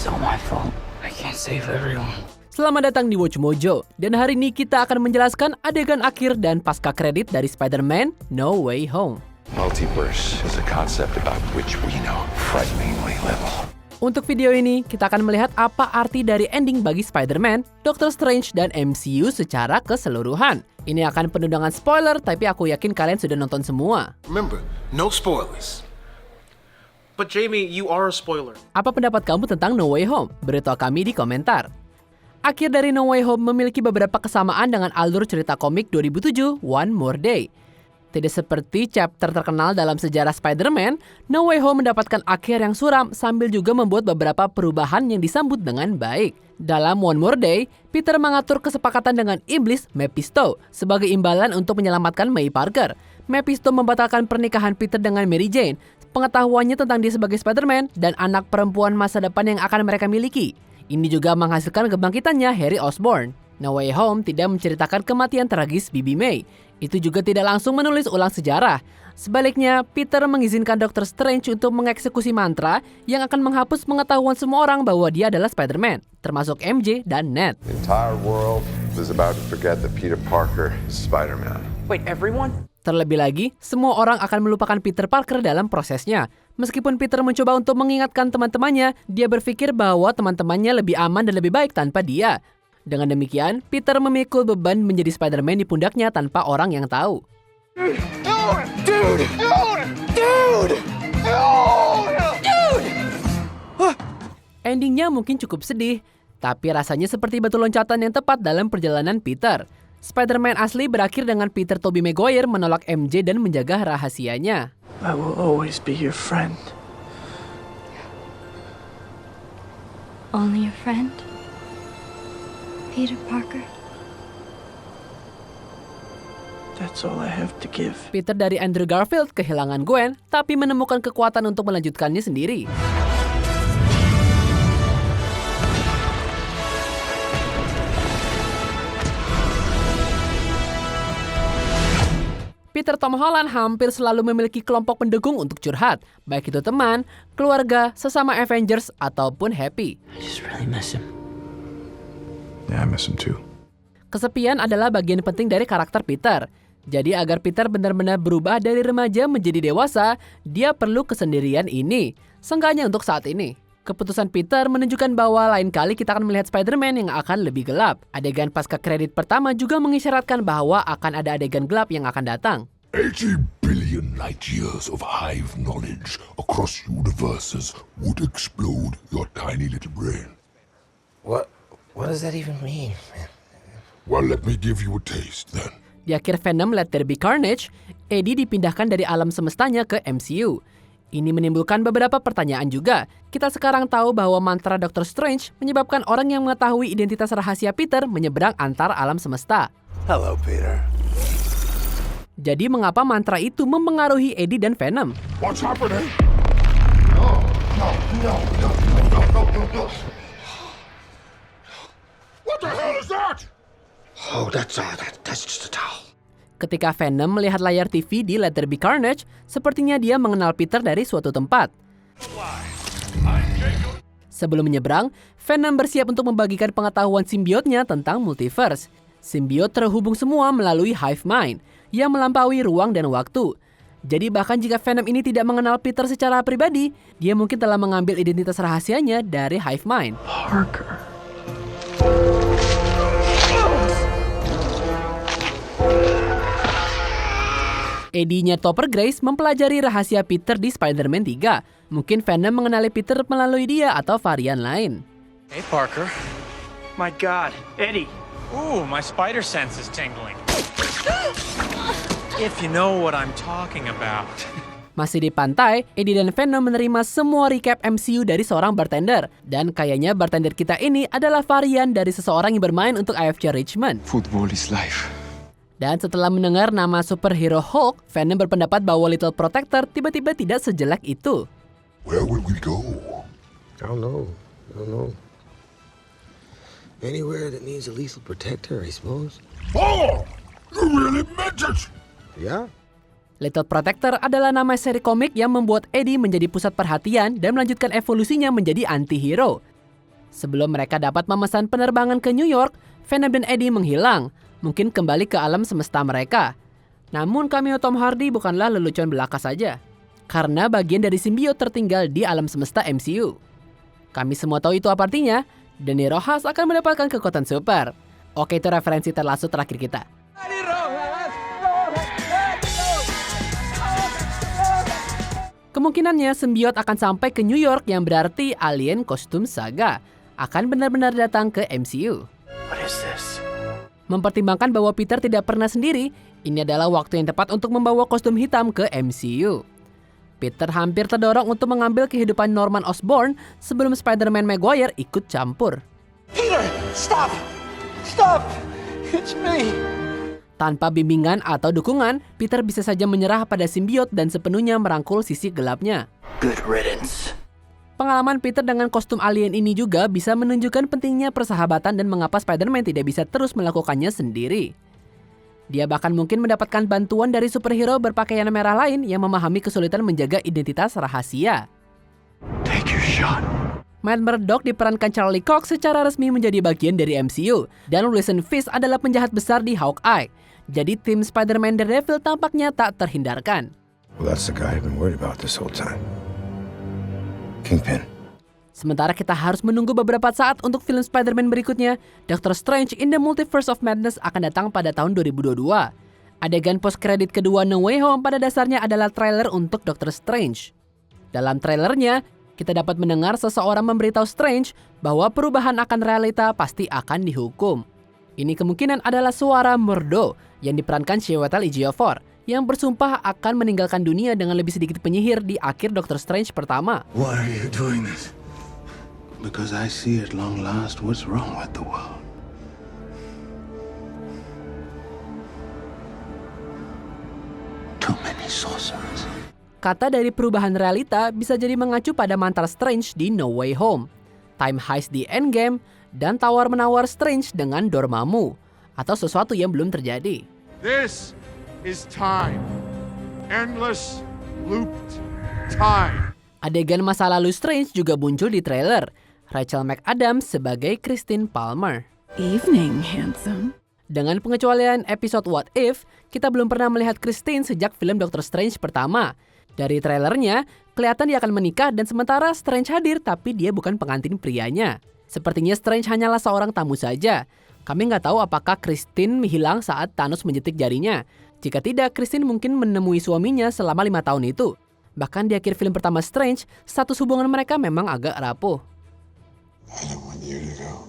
all my fault. I can't save everyone. Selamat datang di Watch Mojo, dan hari ini kita akan menjelaskan adegan akhir dan pasca kredit dari Spider-Man No Way Home. Multiverse is a concept about which we know frighteningly little. Untuk video ini, kita akan melihat apa arti dari ending bagi Spider-Man, Doctor Strange, dan MCU secara keseluruhan. Ini akan penuh dengan spoiler, tapi aku yakin kalian sudah nonton semua. Remember, no spoilers. But Jamie, you are a spoiler. Apa pendapat kamu tentang No Way Home? Beritahu kami di komentar. Akhir dari No Way Home memiliki beberapa kesamaan dengan alur cerita komik 2007 One More Day. Tidak seperti chapter terkenal dalam sejarah Spider-Man, No Way Home mendapatkan akhir yang suram sambil juga membuat beberapa perubahan yang disambut dengan baik. Dalam One More Day, Peter mengatur kesepakatan dengan iblis Mephisto sebagai imbalan untuk menyelamatkan May Parker. Mephisto membatalkan pernikahan Peter dengan Mary Jane, pengetahuannya tentang dia sebagai Spider-Man dan anak perempuan masa depan yang akan mereka miliki. Ini juga menghasilkan kebangkitannya Harry Osborn. No Way Home tidak menceritakan kematian tragis Bibi May. Itu juga tidak langsung menulis ulang sejarah. Sebaliknya, Peter mengizinkan Doctor Strange untuk mengeksekusi mantra yang akan menghapus pengetahuan semua orang bahwa dia adalah Spider-Man, termasuk MJ dan Ned. The entire world is about to forget that Peter Parker is Spider-Man. Wait, everyone? Terlebih lagi, semua orang akan melupakan Peter Parker dalam prosesnya. Meskipun Peter mencoba untuk mengingatkan teman-temannya, dia berpikir bahwa teman-temannya lebih aman dan lebih baik tanpa dia. Dengan demikian, Peter memikul beban menjadi Spider-Man di pundaknya tanpa orang yang tahu. Endingnya mungkin cukup sedih, tapi rasanya seperti batu loncatan yang tepat dalam perjalanan Peter. Spider-Man asli berakhir dengan Peter Tobey Maguire menolak MJ dan menjaga rahasianya. I will always be your friend. Only a friend? Peter Parker? That's all I have to give. Peter dari Andrew Garfield kehilangan Gwen, tapi menemukan kekuatan untuk melanjutkannya sendiri. Peter Tom Holland hampir selalu memiliki kelompok pendukung untuk curhat, baik itu teman, keluarga, sesama Avengers, ataupun Happy. I just really miss him. Yeah, I miss him too. Kesepian adalah bagian penting dari karakter Peter. Jadi agar Peter benar-benar berubah dari remaja menjadi dewasa, dia perlu kesendirian ini. Seenggaknya untuk saat ini. Keputusan Peter menunjukkan bahwa lain kali kita akan melihat Spider-Man yang akan lebih gelap. Adegan pasca kredit pertama juga mengisyaratkan bahwa akan ada adegan gelap yang akan datang. 80 billion light years of hive knowledge across universes would explode your tiny little brain. What does that even mean, man? Well, let me give you a taste then. Di akhir Venom Let There Be Carnage, Eddie dipindahkan dari alam semestanya ke MCU. Ini menimbulkan beberapa pertanyaan juga. Kita sekarang tahu bahwa mantra Doctor Strange menyebabkan orang yang mengetahui identitas rahasia Peter menyeberang antar alam semesta. Hello, Peter. Jadi mengapa mantra itu mempengaruhi Eddie dan Venom? What's happening? What the hell is that? Oh, that's just a towel. Ketika Venom melihat layar TV di Let There Be Carnage, sepertinya dia mengenal Peter dari suatu tempat. Sebelum menyeberang, Venom bersiap untuk membagikan pengetahuan simbiotnya tentang multiverse. Simbiot terhubung semua melalui hive mind, yang melampaui ruang dan waktu. Jadi bahkan jika Venom ini tidak mengenal Peter secara pribadi, dia mungkin telah mengambil identitas rahasianya dari hive mind. Parker. Eddie-nya Topper Grace mempelajari rahasia Peter di Spider-Man 3. Mungkin Venom mengenali Peter melalui dia atau varian lain. Hey, Parker. My God, Eddie. Ooh, my spider sense is tingling. If you know what I'm talking about. Masih di pantai, Eddie dan Venom menerima semua recap MCU dari seorang bartender. Dan kayaknya bartender kita ini adalah varian dari seseorang yang bermain untuk AFC Richmond. Football is life. Dan setelah mendengar nama superhero Hulk, Venom berpendapat bahwa Little Protector tiba-tiba tidak sejelek itu. Where will we go? I don't know. Anywhere that needs a lethal protector, I suppose. Oh! You really meant it! Yeah. Little Protector adalah nama seri komik yang membuat Eddie menjadi pusat perhatian dan melanjutkan evolusinya menjadi anti-hero. Sebelum mereka dapat memesan penerbangan ke New York, Venom dan Eddie menghilang, mungkin kembali ke alam semesta mereka. Namun cameo Tom Hardy bukanlah lelucon belaka saja, karena bagian dari simbiot tertinggal di alam semesta MCU. Kami semua tahu itu apa artinya, Dani Rojas akan mendapatkan kekuatan super. Oke, itu referensi terlalu terakhir kita. Kemungkinannya simbiot akan sampai ke New York yang berarti alien kostum Saga akan benar-benar datang ke MCU. What is this? Mempertimbangkan bahwa Peter tidak pernah sendiri, ini adalah waktu yang tepat untuk membawa kostum hitam ke MCU. Peter hampir terdorong untuk mengambil kehidupan Norman Osborn sebelum Spider-Man Maguire ikut campur. Peter, stop! Stop! It's me! Tanpa bimbingan atau dukungan, Peter bisa saja menyerah pada simbiot dan sepenuhnya merangkul sisi gelapnya. Good riddance. Pengalaman Peter dengan kostum alien ini juga bisa menunjukkan pentingnya persahabatan dan mengapa Spider-Man tidak bisa terus melakukannya sendiri. Dia bahkan mungkin mendapatkan bantuan dari superhero berpakaian merah lain yang memahami kesulitan menjaga identitas rahasia. Take your shot. Matt Murdock diperankan Charlie Cox secara resmi menjadi bagian dari MCU, dan Wilson Fisk adalah penjahat besar di Hawkeye. Jadi tim Spider-Man Daredevil tampaknya tak terhindarkan. Well, that's the guy I've been worried about this whole time. Kingpin. Sementara kita harus menunggu beberapa saat untuk film Spider-Man berikutnya, Doctor Strange in the Multiverse of Madness akan datang pada tahun 2022. Adegan post-kredit kedua No Way Home pada dasarnya adalah trailer untuk Doctor Strange. Dalam trailernya, kita dapat mendengar seseorang memberitahu Strange bahwa perubahan akan realita pasti akan dihukum. Ini kemungkinan adalah suara Mordo yang diperankan Chiwetel Ejiofor yang bersumpah akan meninggalkan dunia dengan lebih sedikit penyihir di akhir Doctor Strange pertama. Why are you doing this? Because I see at long last what's wrong with the world. Too many sorcerers. Kata dari perubahan realita bisa jadi mengacu pada mantra Strange di No Way Home, time heist di Endgame, dan tawar-menawar Strange dengan Dormammu, atau sesuatu yang belum terjadi. This is time. Endless looped time. Adegan masa lalu Strange juga muncul di trailer. Rachel McAdams sebagai Christine Palmer. Evening, handsome. Dengan pengecualian episode What If, kita belum pernah melihat Christine sejak film Doctor Strange pertama. Dari trailernya, kelihatan dia akan menikah dan sementara Strange hadir tapi dia bukan pengantin prianya. Sepertinya Strange hanyalah seorang tamu saja. Kami nggak tahu apakah Christine hilang saat Thanos menjetik jarinya. Jika tidak, Christine mungkin menemui suaminya selama 5 tahun itu. Bahkan di akhir film pertama Strange, status hubungan mereka memang agak rapuh. I don't want you to go.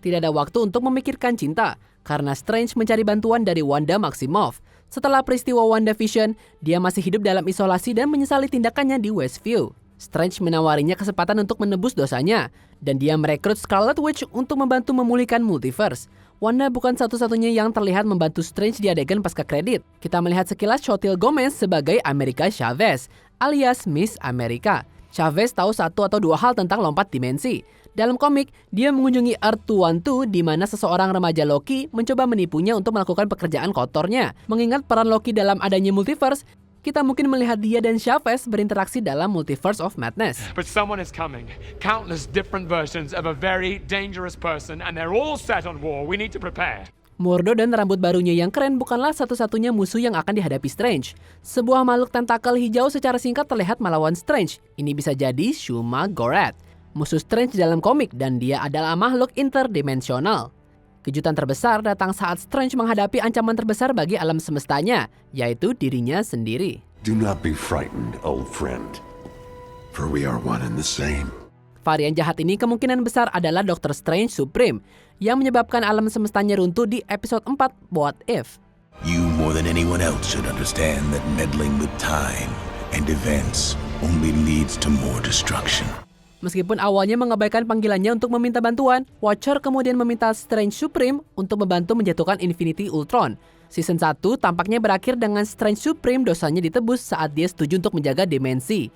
Tidak ada waktu untuk memikirkan cinta, karena Strange mencari bantuan dari Wanda Maximoff. Setelah peristiwa WandaVision, dia masih hidup dalam isolasi dan menyesali tindakannya di Westview. Strange menawarinya kesempatan untuk menebus dosanya, dan dia merekrut Scarlet Witch untuk membantu memulihkan multiverse. Wanda bukan satu-satunya yang terlihat membantu Strange di adegan pasca kredit. Kita melihat sekilas Chotil Gomez sebagai America Chavez, alias Miss America. Chavez tahu 1 atau 2 hal tentang lompat dimensi. Dalam komik, dia mengunjungi Earth 212 di mana seseorang remaja Loki mencoba menipunya untuk melakukan pekerjaan kotornya. Mengingat peran Loki dalam adanya multiverse, kita mungkin melihat dia dan Chavez berinteraksi dalam Multiverse of Madness. But someone is coming. Countless different versions of a very dangerous person and they're all set on war. We need to prepare. Mordo dan rambut barunya yang keren bukanlah satu-satunya musuh yang akan dihadapi Strange. Sebuah makhluk tentakel hijau secara singkat terlihat melawan Strange. Ini bisa jadi Shuma Gorath, musuh Strange dalam komik, dan dia adalah makhluk interdimensional. Kejutan terbesar datang saat Strange menghadapi ancaman terbesar bagi alam semestanya, yaitu dirinya sendiri. Do not be frightened, old friend, for we are one and the same. Varian jahat ini kemungkinan besar adalah Doctor Strange Supreme, yang menyebabkan alam semestanya runtuh di episode 4 What If. You more than anyone else should understand that meddling with time and events only leads to more destruction. Meskipun awalnya mengabaikan panggilannya untuk meminta bantuan, Watcher kemudian meminta Strange Supreme untuk membantu menjatuhkan Infinity Ultron. Season 1 tampaknya berakhir dengan Strange Supreme dosanya ditebus saat dia setuju untuk menjaga dimensi.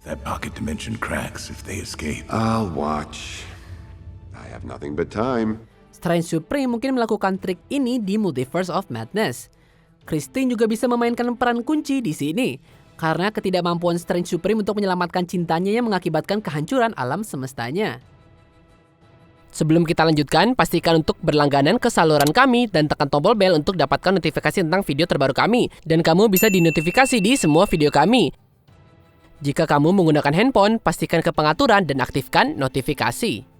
That pocket dimension cracks if they escape. I'll watch. I have nothing but time. Strange Supreme mungkin melakukan trik ini di Multiverse of Madness. Christine juga bisa memainkan peran kunci di sini, karena ketidakmampuan Strange Supreme untuk menyelamatkan cintanya yang mengakibatkan kehancuran alam semestanya. Sebelum kita lanjutkan, pastikan untuk berlangganan ke saluran kami dan tekan tombol bel untuk dapatkan notifikasi tentang video terbaru kami. Dan kamu bisa dinotifikasi di semua video kami. Jika kamu menggunakan handphone, pastikan ke pengaturan dan aktifkan notifikasi.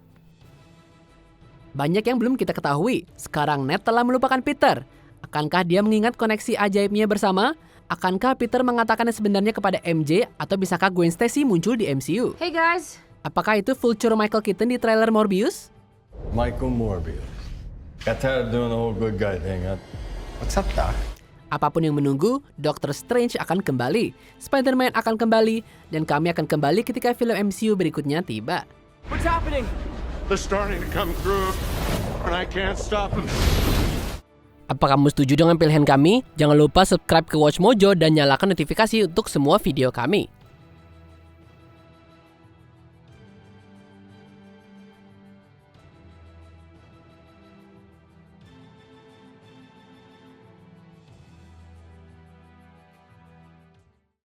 Banyak yang belum kita ketahui, sekarang Ned telah melupakan Peter. Akankah dia mengingat koneksi ajaibnya bersama? Akankah Peter mengatakannya sebenarnya kepada MJ atau bisakah Gwen Stacy muncul di MCU? Hey guys. Apakah itu future Michael Keaton di trailer Morbius? Michael Morbius. Got tired of doing the whole good guy thing, huh? What's up, Doc? Apapun yang menunggu, Doctor Strange akan kembali, Spider-Man akan kembali, dan kami akan kembali ketika film MCU berikutnya tiba. What's happening? They're starting to come through, and I can't stop them. Apa kamu setuju dengan pilihan kami? Jangan lupa subscribe ke Watch Mojo dan nyalakan notifikasi untuk semua video kami.